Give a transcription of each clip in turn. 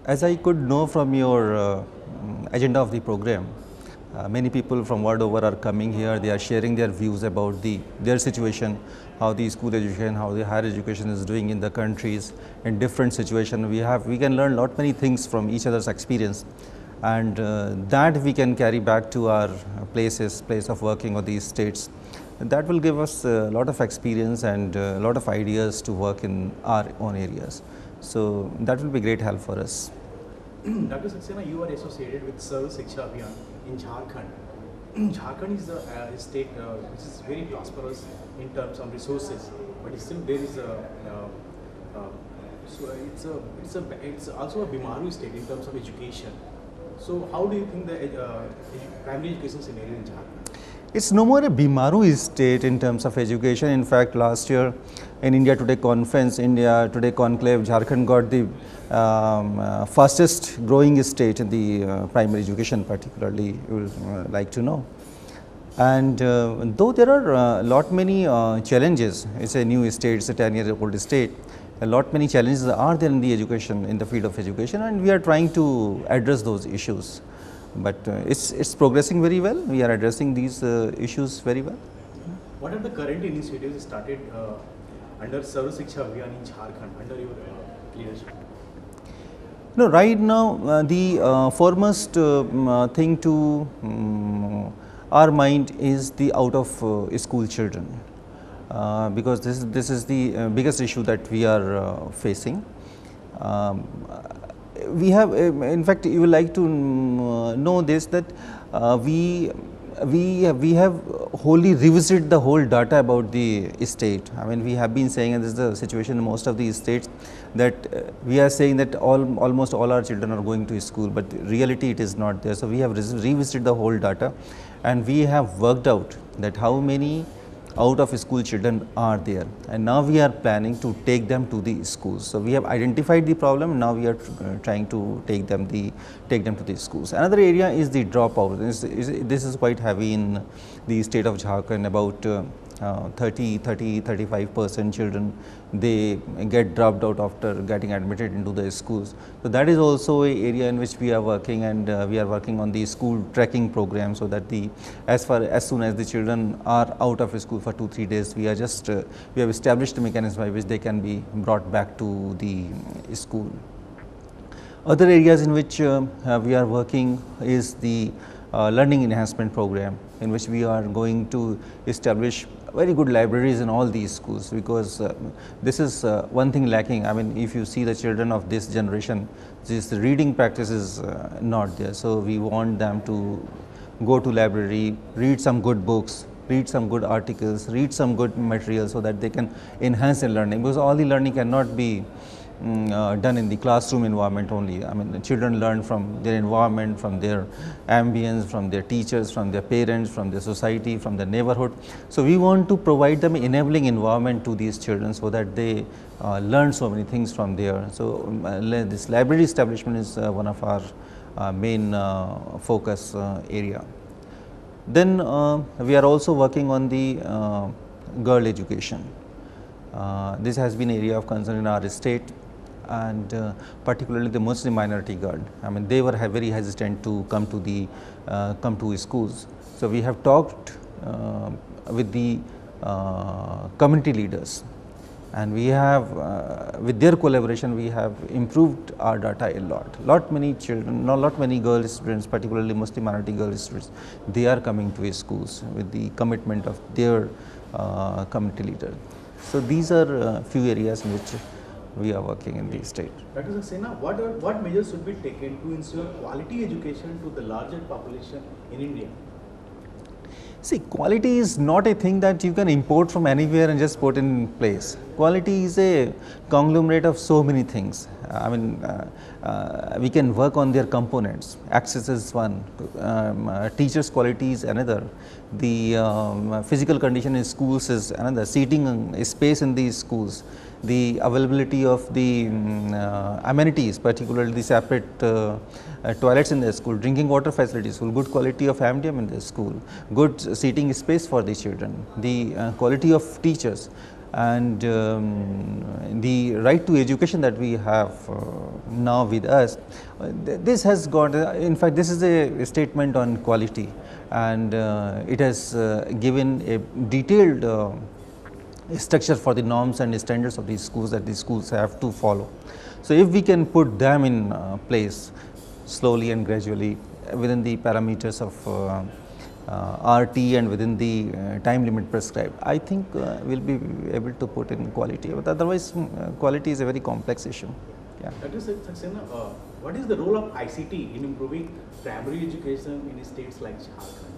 As I could know from your agenda of the program, many people from world over are coming here. They are sharing their views about their situation, how the school education, how the higher education is doing in the countries in different situations. We can learn lot many things from each other's experience, and that we can carry back to our place of working or these states. And that will give us a lot of experience and a lot of ideas to work in our own areas. So that will be great help for us. Dr. Saxena, you are associated with Sarv Shiksha Abhiyan in Jharkhand. Jharkhand is a state which is very prosperous in terms of resources, but still there is it's also a Bimaru state in terms of education. So how do you think the primary education scenario in Jharkhand? It's no more a Bimaru state in terms of education. In fact, last year in India Today conference, India Today conclave, Jharkhand got the fastest growing state in the primary education, particularly you will like to know. And though there are lot many challenges, it's a new state, it's a 10-year-old state, a lot many challenges are there in the education, in the field of education, and we are trying to address those issues. But it's progressing very well. We are addressing these issues very well. What are the current initiatives started under Sarv Shiksha Abhiyan in Jharkhand under your leadership? No, right now the foremost thing to our mind is the out of school children, because this is the biggest issue that we are facing. We have, in fact, you will like to know this, that we have wholly revisited the whole data about the state. I mean, we have been saying, and this is the situation in most of the states, that we are saying that almost all our children are going to school, but reality it is not there. So we have revisited the whole data, and we have worked out that how many out of school children are there, and now we are planning to take them to the schools. So we have identified the problem, now we are trying to take them to the schools. Another area is the dropout. This is quite heavy in the state of Jharkhand. About 35% children, they get dropped out after getting admitted into the schools. So that is also an area in which we are working, and we are working on the school tracking program, so that as soon as the children are out of school for 2-3 days, we have established a mechanism by which they can be brought back to the school. Other areas in which we are working is the learning enhancement program, in which we are going to establish very good libraries in all these schools, because this is one thing lacking. I mean, if you see the children of this generation, this reading practice is not there. So we want them to go to library, read some good books, read some good articles, read some good material, so that they can enhance their learning, because all the learning cannot be done in the classroom environment only. I mean, the children learn from their environment, from their ambience, from their teachers, from their parents, from their society, from their neighborhood. So we want to provide them an enabling environment to these children, so that they learn so many things from there. So this library establishment is one of our main focus area. Then we are also working on the girl education. This has been area of concern in our state, and particularly the Muslim minority girl. I mean, they were very hesitant to come to schools. So we have talked with the community leaders, and we have with their collaboration we have improved our data a lot. Lot many children, lot many girl students, particularly Muslim minority girl students, they are coming to schools with the commitment of their community leader. So these are few areas in which we are working in the state. Dr. Saxena, what measures should be taken to ensure quality education to the larger population in India? See, quality is not a thing that you can import from anywhere and just put in place. Quality is a conglomerate of so many things. I mean, we can work on their components. Access is one, teachers' quality is another, the physical condition in schools is another, seating space in these schools, the availability of the amenities, particularly the separate toilets in the school, drinking water facilities, good quality of ambience in the school, good seating space for the children, the quality of teachers. And the right to education that we have now with us, this has got, in fact, this is a statement on quality, and it has given a detailed structure for the norms and standards of these schools that these schools have to follow. So, if we can put them in place slowly and gradually within the parameters of RT and within the time limit prescribed, I think we will be able to put in quality, but otherwise quality is a very complex issue. Yeah. Dr. Saxena, what is the role of ICT in improving primary education in states like Jharkhand?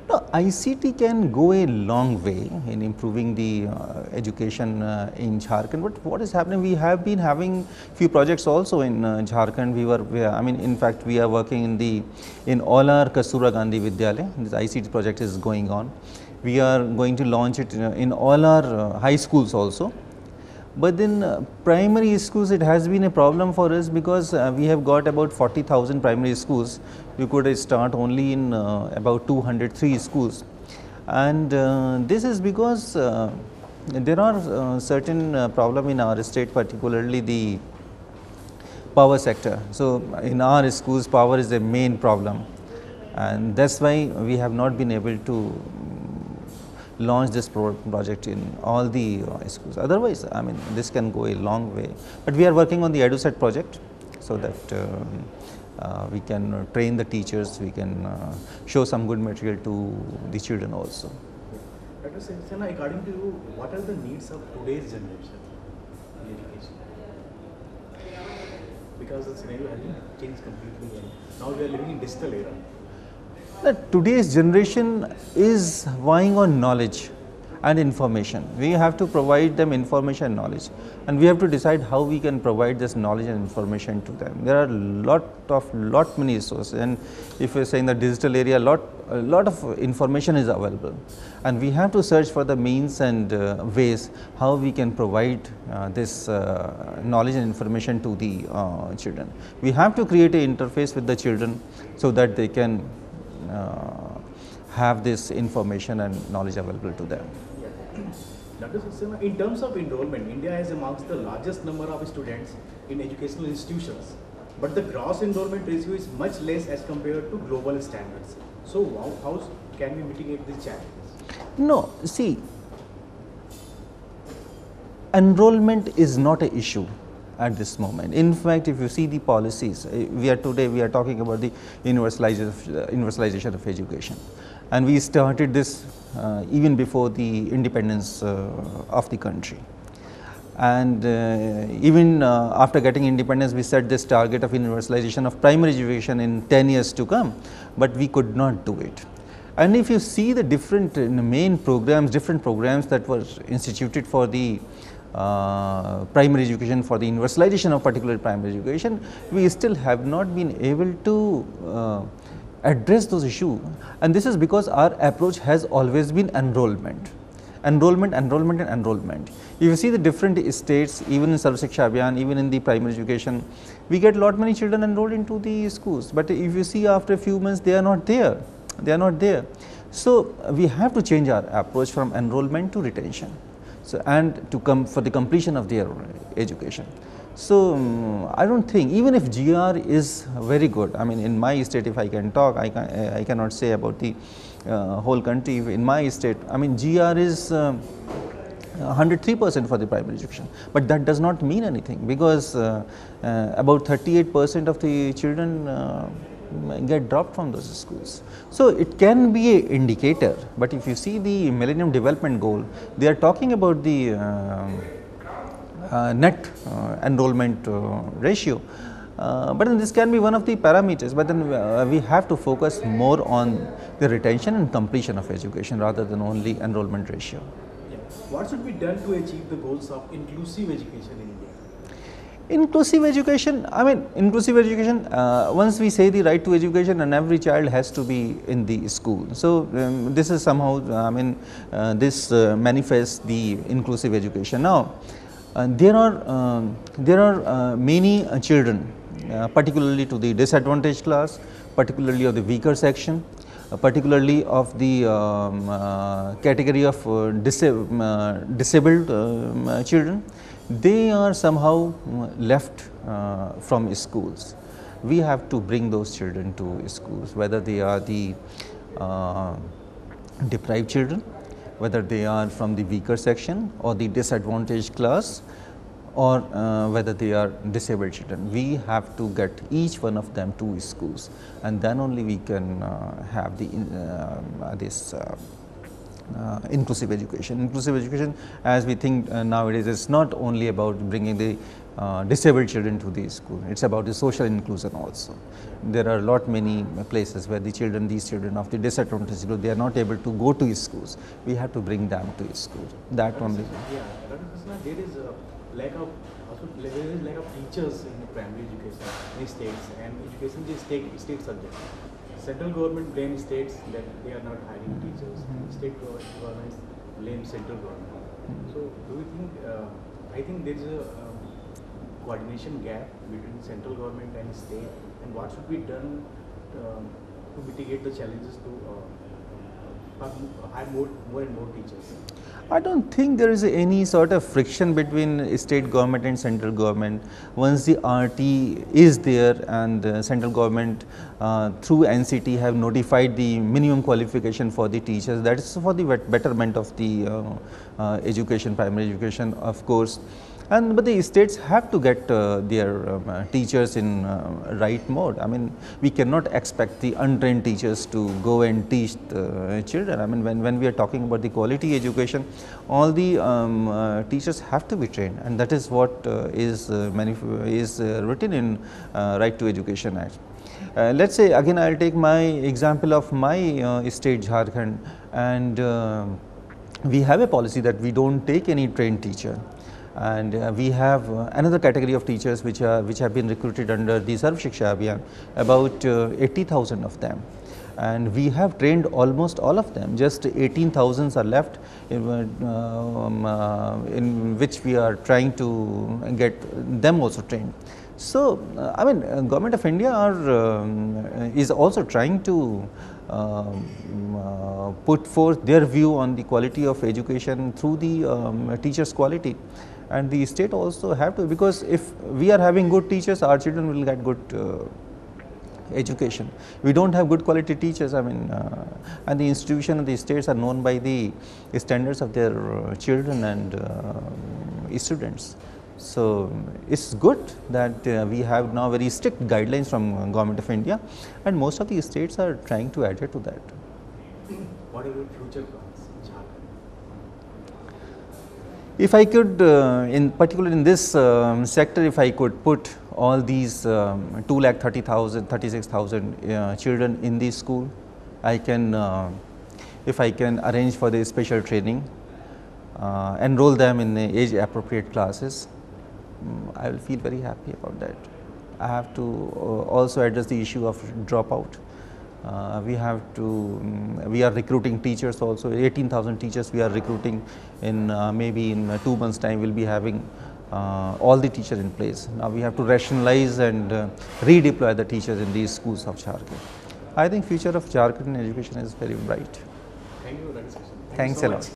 No, ICT can go a long way in improving the education in Jharkhand, but what is happening, we have been having few projects also in Jharkhand. I mean, in fact, we are working in all our Kasturi Gandhi Vidyalaya. This ICT project is going on. We are going to launch it in all our high schools also. But in primary schools, it has been a problem for us because we have got about 40,000 primary schools. We could start only in about 203 schools, and this is because there are certain problem in our state, particularly the power sector. So, in our schools, power is the main problem, and that's why we have not been able to launch this project in all the schools. Otherwise, I mean, this can go a long way, but we are working on the EduSet project so that we can train the teachers, we can show some good material to the children also. Dr. Saxena, according to you, what are the needs of today's generation in education? Because the scenario has been changed completely, and now we are living in digital era. Today's generation is vying on knowledge and information. We have to provide them information and knowledge, and we have to decide how we can provide this knowledge and information to them. There are lot many resources, and if you say in the digital area, a lot of information is available, and we have to search for the means and ways how we can provide this knowledge and information to the children. We have to create an interface with the children so that they can have this information and knowledge available to them. Dr. Saxena, in terms of enrollment, India is amongst the largest number of students in educational institutions, but the gross enrollment ratio is much less as compared to global standards. So, how can we mitigate these challenges? No, see, enrollment is not an issue at this moment. In fact, if you see the policies, we are talking about the universalization of education, and we started this even before the independence of the country. And even after getting independence, we set this target of universalization of primary education in 10 years to come, but we could not do it. And if you see the different different programs that were instituted for the primary education, for the universalization of particular primary education, we still have not been able to address those issues, and this is because our approach has always been enrollment. If you see the different states, even in Sarv Shiksha Abhiyan, even in the primary education, we get many children enrolled into the schools, but if you see after a few months, they are not there. So, we have to change our approach from enrollment to retention, so, and to come for the completion of their education. So, I don't think, even if GR is very good, I mean, in my state, if I can talk, I cannot say about the whole country. In my state, I mean, GR is 103% for the primary education, but that does not mean anything, because about 38% of the children get dropped from those schools. So, it can be an indicator, but if you see the Millennium Development Goal, they are talking about the net enrollment ratio, but then this can be one of the parameters, but then we have to focus more on the retention and completion of education rather than only enrollment ratio. Yeah. What should be done to achieve the goals of inclusive education in India? Inclusive education, I mean, once we say the right to education, and every child has to be in the school. So, this is somehow, I mean, this manifests the inclusive education. Now, there are many children, particularly to the disadvantaged class, particularly of the weaker section, particularly of the category of disabled children, they are somehow left from schools. We have to bring those children to schools, whether they are the deprived children, whether they are from the weaker section or the disadvantaged class, or whether they are disabled children. We have to get each one of them to schools, and then only we can have the this inclusive education. Inclusive education, as we think nowadays, is not only about bringing the disabled children to the school. It's about the social inclusion also. There are many places where these children of the disadvantaged group, they are not able to go to schools. We have to bring them to school. That only. Yeah, there is a lack of teachers in primary education in states, and education is state subject. Central government blames states that they are not hiring teachers. State governments blame central government. So, do you think? I think there is a coordination gap between central government and state, and what should be done to mitigate the challenges to hire more and more teachers? I don't think there is any sort of friction between state government and central government. Once the RT is there and the central government through NCT have notified the minimum qualification for the teachers, that is for the betterment of the education, primary education, of course. But the states have to get their teachers in right mode. I mean, we cannot expect the untrained teachers to go and teach the children. I mean, when we are talking about the quality education, all the teachers have to be trained, and that is what is written in Right to Education Act. Let's say again, I will take my example of my state, Jharkhand, and we have a policy that we don't take any trained teacher. And we have another category of teachers which have been recruited under the Sarv Shiksha Abhiyan, about 80,000 of them, and we have trained almost all of them. Just 18,000 are left, in which we are trying to get them also trained. So, I mean, Government of India is also trying to put forth their view on the quality of education through the teachers' quality. And the state also have to, because if we are having good teachers, our children will get good education. We don't have good quality teachers, I mean, and the institution and the states are known by the standards of their children and students. So, it's good that we have now very strict guidelines from Government of India, and most of the states are trying to adhere to that. What are your future plans? If I could, in particular in this sector, if I could put all these 2,30,000, 36,000 children in the school, I can, if I can arrange for the special training, enroll them in the age appropriate classes, I will feel very happy about that. I have to also address the issue of dropout. We are recruiting teachers also, 18,000 teachers we are recruiting. In maybe in 2 months time we will be having all the teachers in place. Now we have to rationalize and redeploy the teachers in these schools of Jharkhand. I think future of Jharkhand education is very bright. Thank you. Thanks a lot.